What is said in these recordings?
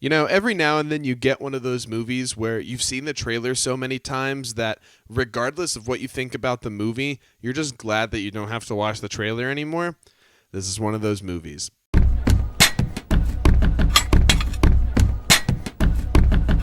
You know, every now and then you get one of those movies where you've seen the trailer so many times that regardless of what you think about the movie, you're just glad that you don't have to watch the trailer anymore. This is one of those movies.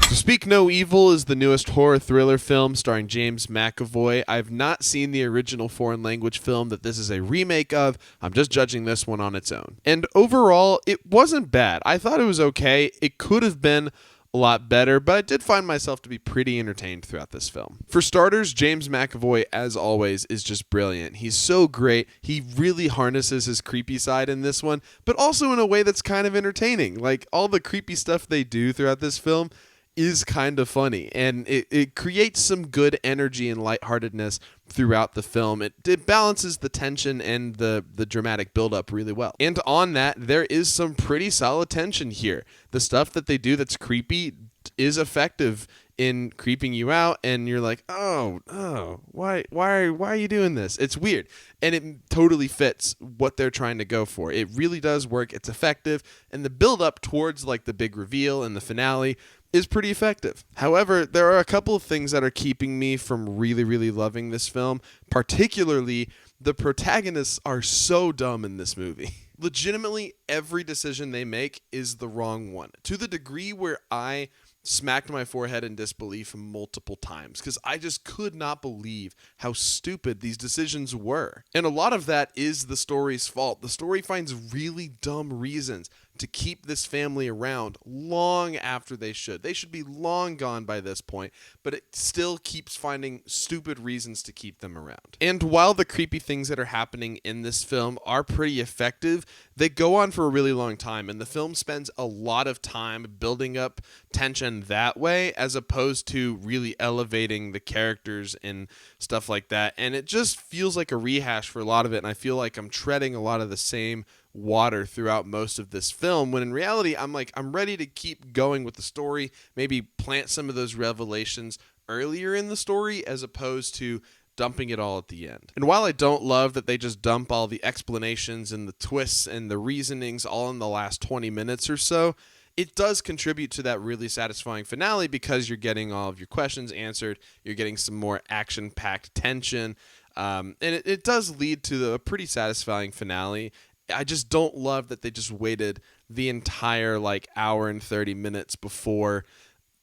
So Speak No Evil is the newest horror thriller film starring James McAvoy. I've not seen the original foreign language film that this is a remake of. I'm just judging this one on its own. And overall, it wasn't bad. I thought it was okay. It could have been a lot better, but I did find myself to be pretty entertained throughout this film. For starters, James McAvoy, as always, is just brilliant. He's so great. He really harnesses his creepy side in this one, but also in a way that's kind of entertaining. Like, all the creepy stuff they do throughout this film is kind of funny, and it creates some good energy and lightheartedness throughout the film. It balances the tension and the dramatic buildup really well. And on that, there is some pretty solid tension here. The stuff that they do that's creepy is effective in creeping you out, and you're like, why are you doing this? It's weird, and it totally fits what they're trying to go for. It really does work. It's effective, and the build up towards like the big reveal and the finale is pretty effective. However, there are a couple of things that are keeping me from really loving this film. Particularly, the protagonists are so dumb in this movie. Legitimately, every decision they make is the wrong one, to the degree where I smacked my forehead in disbelief multiple times because I just could not believe how stupid these decisions were. And a lot of that is the story's fault. The story finds really dumb reasons to keep this family around long after they should. They should be long gone by this point, but it still keeps finding stupid reasons to keep them around. And while the creepy things that are happening in this film are pretty effective, they go on for a really long time, and the film spends a lot of time building up tension that way as opposed to really elevating the characters and stuff like that. And it just feels like a rehash for a lot of it, and I feel like I'm treading a lot of the same water throughout most of this film, when in reality I'm ready to keep going with the story, maybe plant some of those revelations earlier in the story as opposed to dumping it all at the end. And while I don't love that they just dump all the explanations and the twists and the reasonings all in the last 20 minutes or so, it does contribute to that really satisfying finale because you're getting all of your questions answered, you're getting some more action-packed tension, and it does lead to a pretty satisfying finale. I just don't love that they just waited the entire hour and 30 minutes before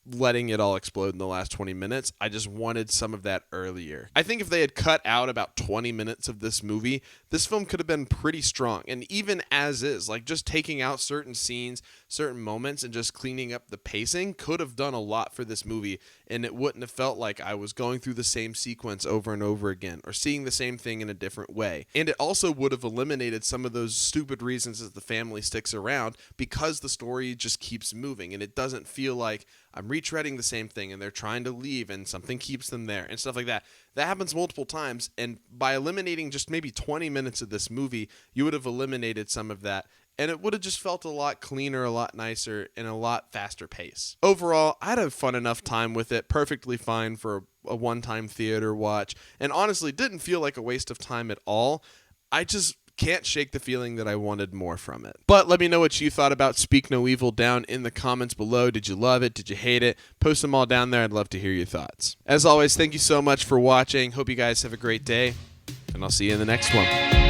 letting it all explode in the last 20 minutes. I just wanted some of that earlier. I think if they had cut out about 20 minutes of this movie, this film could have been pretty strong. And even as is, just taking out certain scenes, certain moments, and just cleaning up the pacing could have done a lot for this movie, and it wouldn't have felt like I was going through the same sequence over and over again or seeing the same thing in a different way. And it also would have eliminated some of those stupid reasons that the family sticks around because the story just keeps moving and it doesn't feel like I'm retreading the same thing and they're trying to leave and something keeps them there and stuff like that. That happens multiple times, and by eliminating just maybe 20 minutes of this movie, you would have eliminated some of that, and it would have just felt a lot cleaner, a lot nicer, and a lot faster pace. Overall, I had a fun enough time with it, perfectly fine for a one-time theater watch, and honestly didn't feel like a waste of time at all. I just can't shake the feeling that I wanted more from it. But let me know what you thought about Speak No Evil down in the comments below. Did you love it? Did you hate it? Post them all down there. I'd love to hear your thoughts. As always, thank you so much for watching. Hope you guys have a great day, and I'll see you in the next one.